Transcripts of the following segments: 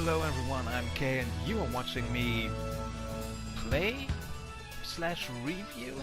Hello everyone, I'm Kay and you are watching me play slash review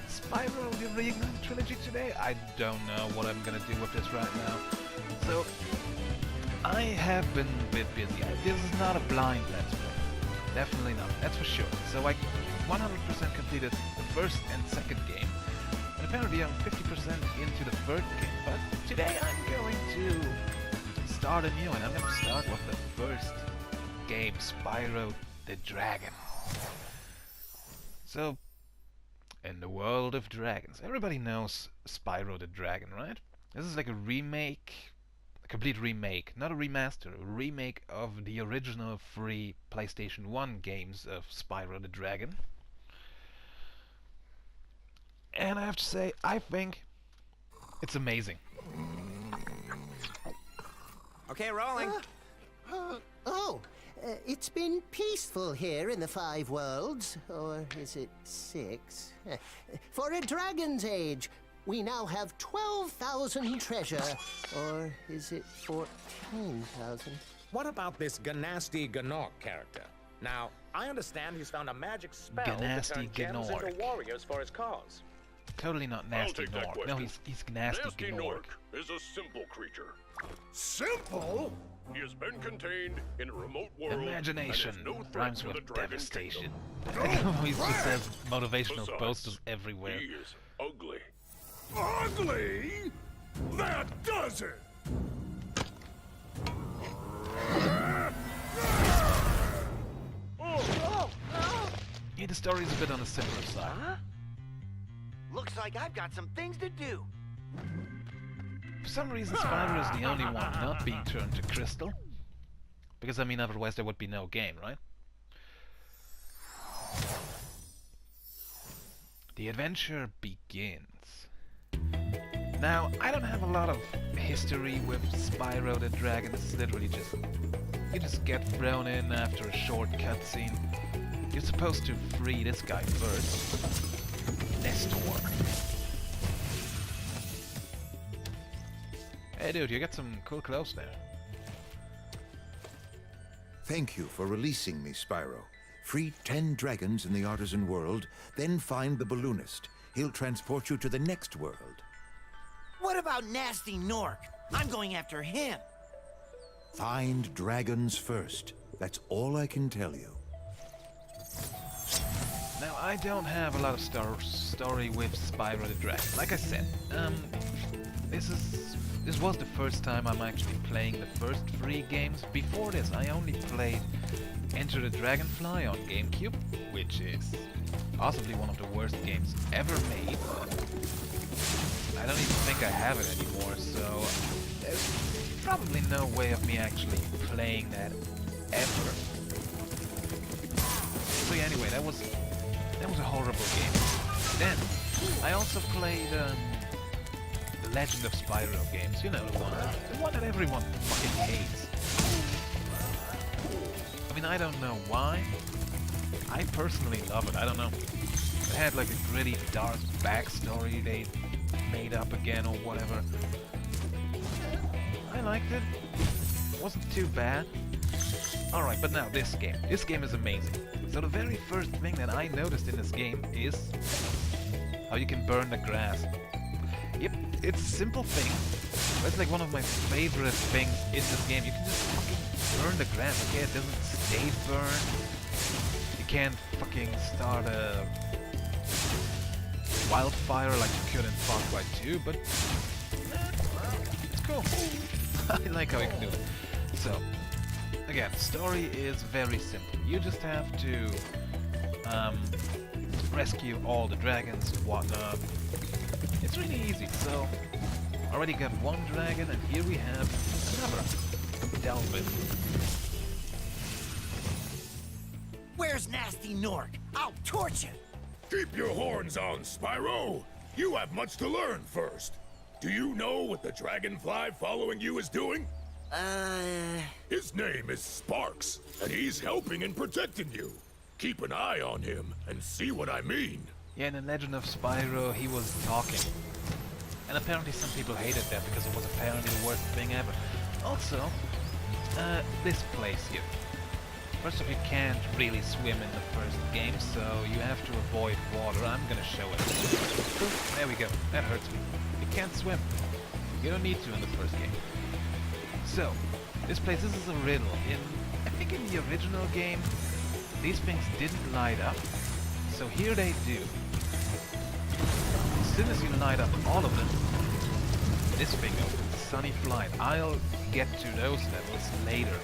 Spyro Reignited Trilogy today. I don't know what I'm gonna do with this right now. So, I have been a bit busy. This is not a blind Let's Play. Definitely not, that's for sure. So I 100% completed the first and second game. And apparently I'm 50% into the third game. But today I'm going to start anew, and I'm going to start with the first game, Spyro the Dragon. So, in the world of dragons, everybody knows Spyro the Dragon, right? This is like a remake, a complete remake, not a remaster, a remake of the original free PlayStation 1 games of Spyro the Dragon. And I have to say, I think it's amazing. Okay, rolling. It's been peaceful here in the Five Worlds, or is it 6? For a dragon's age, we now have 12,000 treasure, or is it 14,000? What about this Ganasty Gnorc character? Now, I understand he's found a magic spell Ganasty to turn gems Gnorc. into warriors for his cause. Totally not Nasty take that Gnorc. No, question. he's Nasty Nasty Gnorc. Gnorc is a simple creature. Simple? He has been contained in a remote world Imagination and is no threat rhymes to the with Dragon devastation. Kingdom. He just says motivational Besides, posters everywhere. He is ugly. Ugly? That does it! Yeah, the story's a bit on the simpler side. Huh? Looks like I've got some things to do. For some reason, Spyro is the only one not being turned to crystal. Because, I mean, otherwise there would be no game, right? The adventure begins. Now, I don't have a lot of history with Spyro the Dragon. This is literally just... You just get thrown in after a short cutscene. You're supposed to free this guy first. Nestor. Hey dude, you got some cool clothes there. Thank you for releasing me, Spyro. Free 10 dragons in the artisan world, then find the balloonist. He'll transport you to the next world. What about Nasty Gnorc? I'm going after him. Find dragons first. That's all I can tell you. Now, I don't have a lot of story with Spyro the Dragon. Like I said, this was the first time I'm actually playing the first 3 games. Before this, I only played Enter the Dragonfly on GameCube, which is possibly one of the worst games ever made. I don't even think I have it anymore, so there's probably no way of me actually playing that ever. So yeah, anyway, that was a horrible game. Then I also played the Legend of Spyro games. You know, the one that everyone fucking hates. I mean, I don't know why. I personally love it. I don't know. It had like a gritty, dark backstory they made up again or whatever. I liked it. Wasn't too bad. Alright, but now this game. This game is amazing. So the very first thing that I noticed in this game is how you can burn the grass. Yep, it's a simple thing, but it's like one of my favorite things in this game. You can just fucking burn the grass, okay? It doesn't stay burned. You can't fucking start a wildfire like you could in Far Cry 2, but it's cool. I like how you can do it. So, again, the story is very simple. You just have to rescue all the dragans, whatnot. It's really easy. So, already got 1 dragon, and here we have another. Delve it. Where's Nasty Gnorc? I'll torch him. Keep your horns on, Spyro! You have much to learn first. Do you know what the dragonfly following you is doing? His name is Sparks, and he's helping and protecting you. Keep an eye on him and see what I mean. Yeah, in the Legend of Spyro, he was talking. And apparently some people hated that because it was apparently the worst thing ever. Also, this place here. First off, you can't really swim in the first game, so you have to avoid water. I'm gonna show it. There we go. That hurts me. You can't swim. You don't need to in the first game. So, this place, this is a riddle. I think in the original game, these things didn't light up. So here they do. As soon as you light up all of them, this thing opens. Sunny Flight. I'll get to those levels later.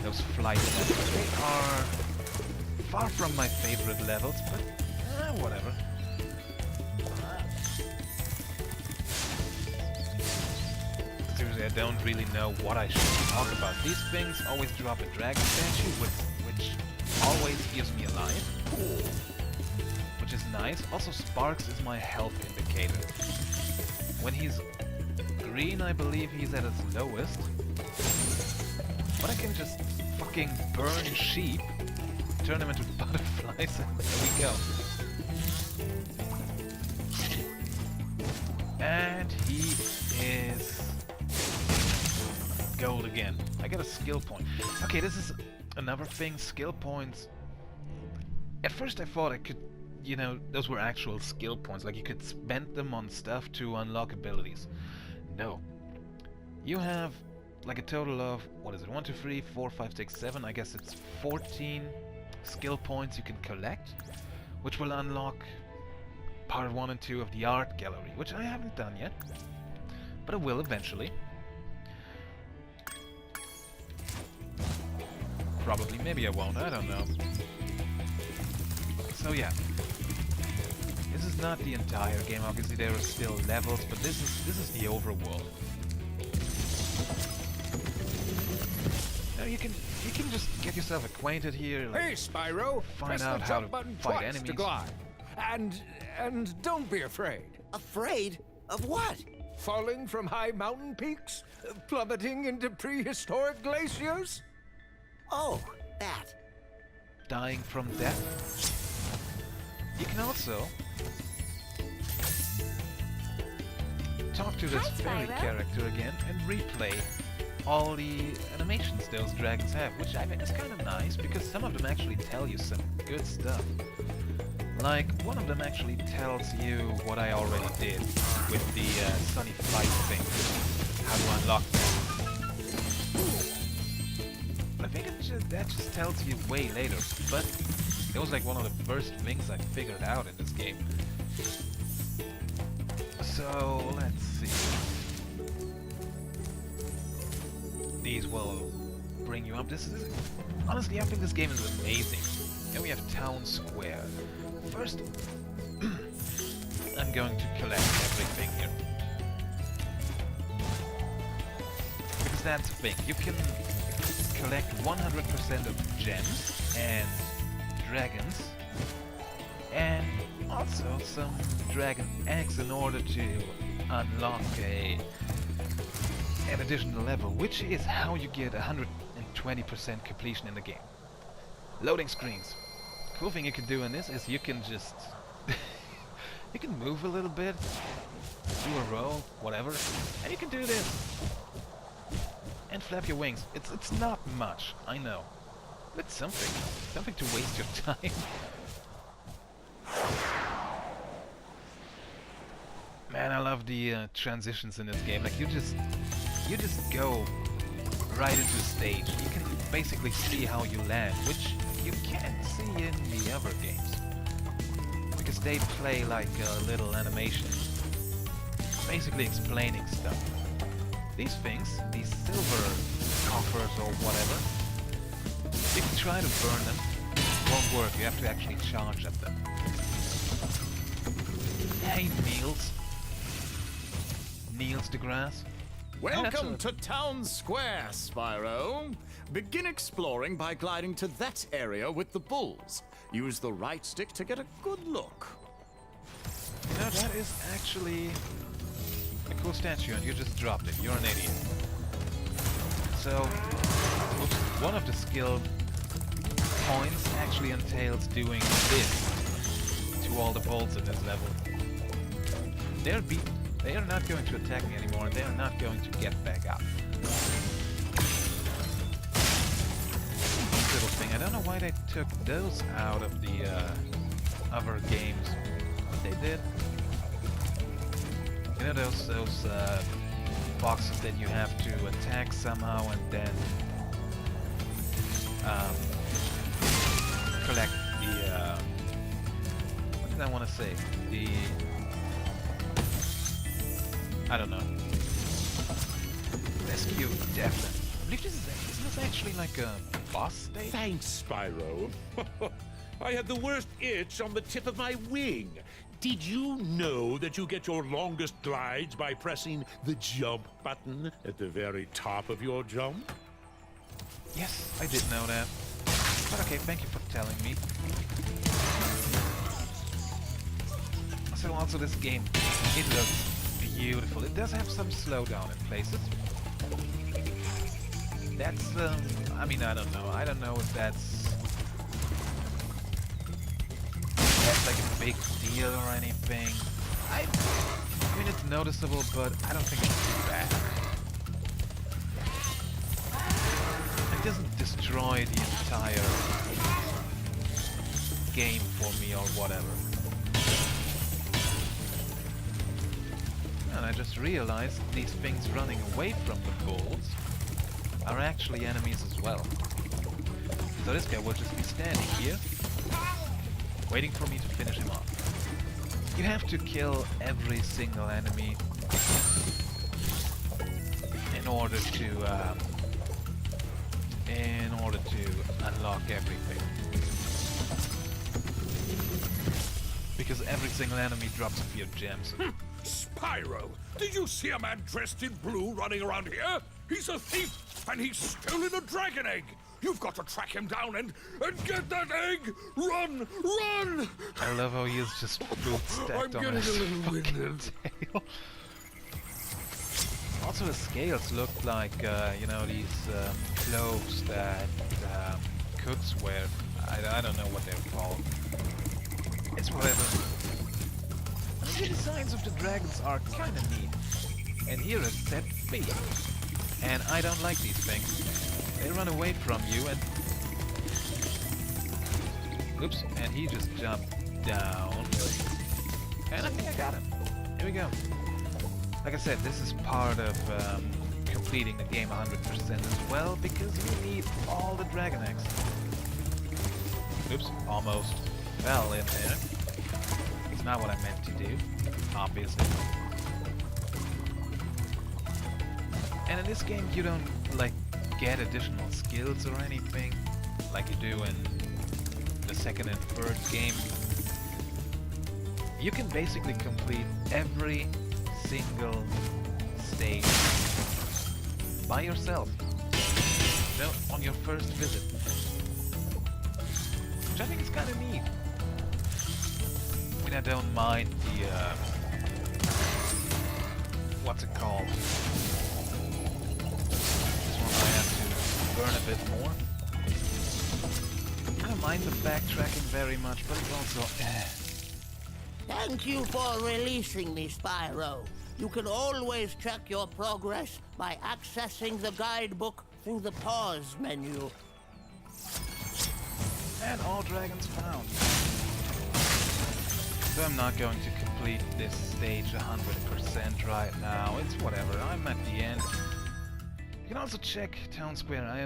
Those flight levels. They are far from my favorite levels, but whatever. Seriously, I don't really know what I should talk about. These things always drop a dragon statue, which always gives me a life. Which is nice. Also, Sparks is my health indicator. When he's green, I believe he's at his lowest. But I can just fucking burn sheep, turn them into butterflies, and there we go. And he is gold again. I get a skill point. Okay, this is another thing, skill points. At first I thought I could, you know, those were actual skill points, like you could spend them on stuff to unlock abilities. No. You have like a total of, what is it, 1, 2, 3, 4, 5, 6, 7, I guess it's 14 skill points you can collect, which will unlock part 1 and 2 of the art gallery, which I haven't done yet, but I will eventually. Probably, maybe I won't, I don't know. So yeah, this is not the entire game, obviously there are still levels, but this is the overworld. Now you can just get yourself acquainted here. Like, hey, Spyro! Find Press out the how jump to button fight twice enemies. to glide. And don't be afraid. Afraid? Of what? Falling from high mountain peaks? Plummeting into prehistoric glaciers? Oh, that. dying from death. You can also talk to this Hi, fairy Spyro. character again and replay all the animations those dragons have, which I think is kind of nice because some of them actually tell you some good stuff. Like, one of them actually tells you what I already did with the Sunny Flight thing, how to unlock that. But I think that just tells you way later, but it was like one of the first things I figured out in this game. So, let's see. These will bring you up. Honestly, I think this game is amazing. Then we have Town Square. First, I'm going to collect everything here. Because that's the thing. You can collect 100% of gems and dragons, and also some dragon eggs in order to unlock an additional level, which is how you get 120% completion in the game. Loading screens. Cool thing you can do in this is you can just you can move a little bit, do a roll, whatever, and you can do this and flap your wings. It's not much, I know, but it's something to waste your time. Man, I love the transitions in this game. Like you just go right into the stage. You can basically see how you land, which you can't see in the other games, because they play like a little animation, basically explaining stuff. These things, these silver coffers or whatever, you can try to burn them. It won't work. You have to actually charge at them. Hey, Niels deGrasse. Welcome to Town Square, Spyro. Begin exploring by gliding to that area with the bulls. Use the right stick to get a good look. You know, that is actually a cool statue, and you just dropped it. You're an idiot. So, oops, one of the skill points actually entails doing this to all the bulls in this level. They're beaten. They are not going to attack me anymore, and they are not going to get back up. These little why they took those out of the other games. They did. You know those boxes that you have to attack somehow and then collect the what did I want to say? The I don't know. Rescue Devlin. I believe isn't this actually like a boss stage? Thanks, Spyro. I had the worst itch on the tip of my wing. Did you know that you get your longest glides by pressing the jump button at the very top of your jump? Yes, I did know that. But okay, thank you for telling me. So also this game, it looks beautiful. It does have some slowdown in places. That's, I mean, I don't know. I don't know if that's like a big deal or anything. I mean, it's noticeable, but I don't think it's too bad. It doesn't destroy the entire game for me or whatever. And I just realized these things running away from the bulls are actually enemies as well. So this guy will just be standing here, waiting for me to finish him off. You have to kill every single enemy in order to unlock everything. Because every single enemy drops a few gems. Spyro, did you see a man dressed in blue running around here? He's a thief, and he's stolen a dragon egg. You've got to track him down and get that egg! Run! Run! I love how he is just food stacked on his fucking tail. Also the scales look like, you know, these clothes that cooks wear. I don't know what they're called. It's whatever. I mean, the designs of the dragons are kind of neat. And here is set B. And I don't like these things. They run away from you and... Oops, and he just jumped down. And I think I got him. Here we go. Like I said, this is part of completing the game 100% as well, because you need all the dragon eggs. Oops, almost fell in there. It's not what I meant to do, obviously. And in this game you don't, like, get additional skills or anything, like you do in the second and third game. You can basically complete every single stage by yourself, you know, on your first visit. Which I think is kind of neat. I mean, I don't mind the, what's it called? This one I have to learn a bit more. I don't mind the backtracking very much, but it's also, Thank you for releasing me, Spyro. You can always check your progress by accessing the guidebook through the pause menu. And all dragons found. So I'm not going to complete this stage 100% right now. It's whatever, I'm at the end. You can also check Town Square. I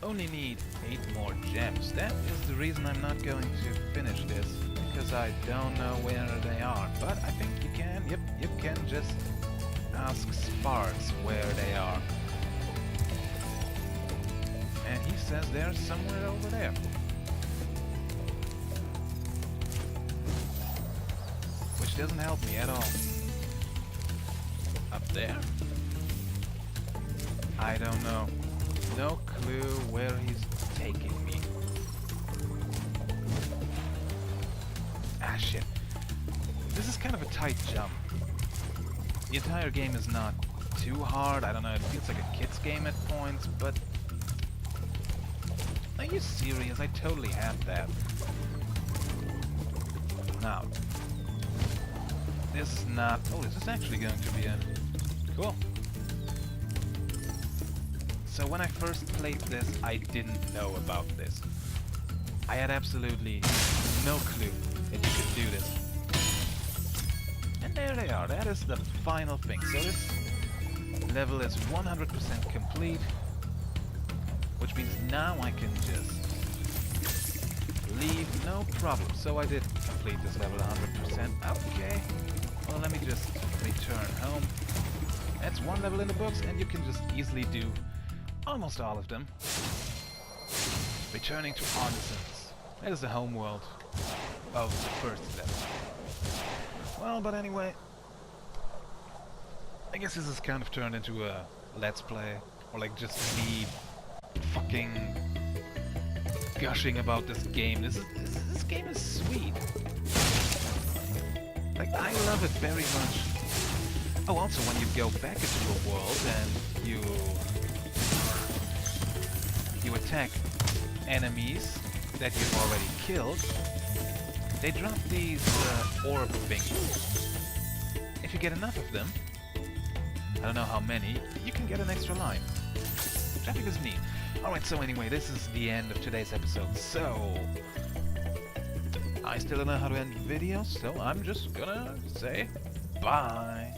only need 8 more gems. That is the reason I'm not going to finish this, because I don't know where they are. But I think you can, yep, you can just ask Sparks where they are. And he says they're somewhere over there. Which doesn't help me at all. Up there? I don't know. No clue where he's taking me. Ah, shit. This is kind of a tight jump. The entire game is not too hard. I don't know, it feels like a kid's game at points, but... Are you serious? I totally have that. Now... This is not... Oh, this is actually going to be a... Cool. So when I first played this, I didn't know about this. I had absolutely no clue that you could do this. And there they are, that is the final thing. So this level is 100% complete, which means now I can just leave, no problem. So I did complete this level 100%. Okay, well let me just return home. That's one level in the books, and you can just easily do almost all of them. Returning to Artisans. That is the home world of the first level. Well, but anyway, I guess this has kind of turned into a let's play, or like just me fucking gushing about this game. This game is sweet. Like, I love it very much. Oh, also when you go back into a world and you attack enemies that you've already killed, they drop these orb things. If you get enough of them, I don't know how many, you can get an extra life. Which I think is neat. Alright, so anyway, this is the end of today's episode. So, I still don't know how to end videos, so I'm just gonna say bye.